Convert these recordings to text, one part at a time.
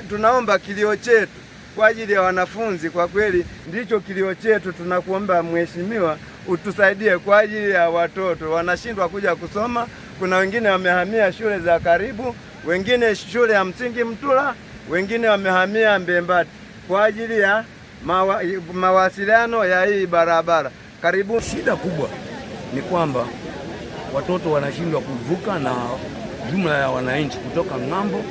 tunaomba kilio chetu kwa ajili ya wanafunzi. Kwa kweli ndicho kilio chetu, tunakuomba mheshimiwa utusaidie kwa ajili ya watoto wanashindwa kuja kusoma. Kuna wengine wamehamia shule za karibu, wengine shule ya msingi Mtula, wengine wamehamia Mbembati kwa ajili ya mawasiliano ya hii barabara. Karibu. Shida kubwa ni kwamba watoto wanashindwa kuvuka na jumla ya wananchi kutoka ng'ambo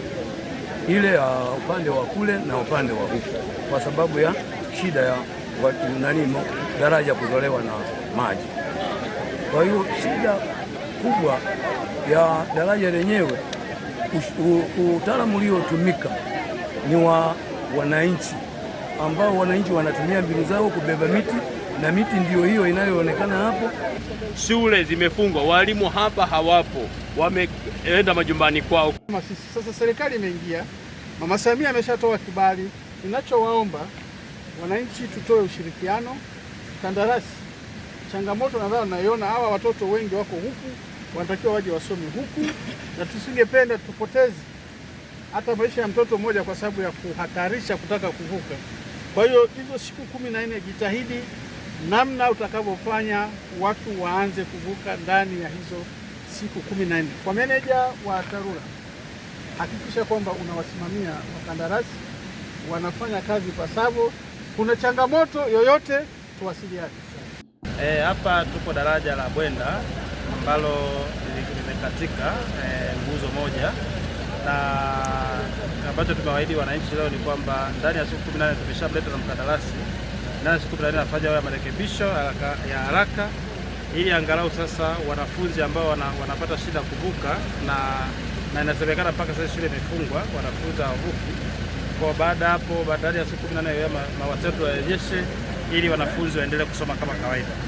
ile ya upande wa kule na upande wa huku, kwa sababu ya shida ya daraja kuzolewa na maji. Kwa hiyo shida kubwa ya daraja lenyewe, utaalamu uliotumika ni wa wananchi, ambao wananchi wanatumia mbinu zao kubeba miti, na miti ndiyo hiyo inayoonekana hapo. Shule zimefungwa, walimu hapa hawapo, wameenda majumbani kwao. Sasa serikali imeingia, Mama Samia ameshatoa kibali. Ninachowaomba wananchi, tutoe ushirikiano. Kandarasi, changamoto nadhani naiona, hawa watoto wengi wako huku, wanatakiwa waje wasome huku, na tusingependa tupoteze hata maisha ya mtoto mmoja kwa sababu ya kuhatarisha kutaka kuvuka. Kwa hiyo hizo siku 14 jitahidi namna utakavyofanya watu waanze kuvuka ndani ya hizo siku 14. Kwa meneja wa TARURA, hakikisha kwamba unawasimamia wakandarasi wanafanya kazi pasavyo. Kuna changamoto yoyote tuwasiliane. Hapa tupo daraja la Bwenda ambalo limekatika nguzo moja, na ambacho tumewaahidi wananchi leo ni kwamba ndani ya siku 18 tumeshamleta na mkandarasi, ndani ya siku 18 afanye haya marekebisho ya haraka, ili angalau sasa wanafunzi ambao wanapata shida kuvuka, na inasemekana mpaka sasa shule imefungwa, wanafunzi hawavuki. Kwa baada hapo, baada ya siku 18 mawasiliano yarejeshe ili wanafunzi waendelee kusoma kama kawaida.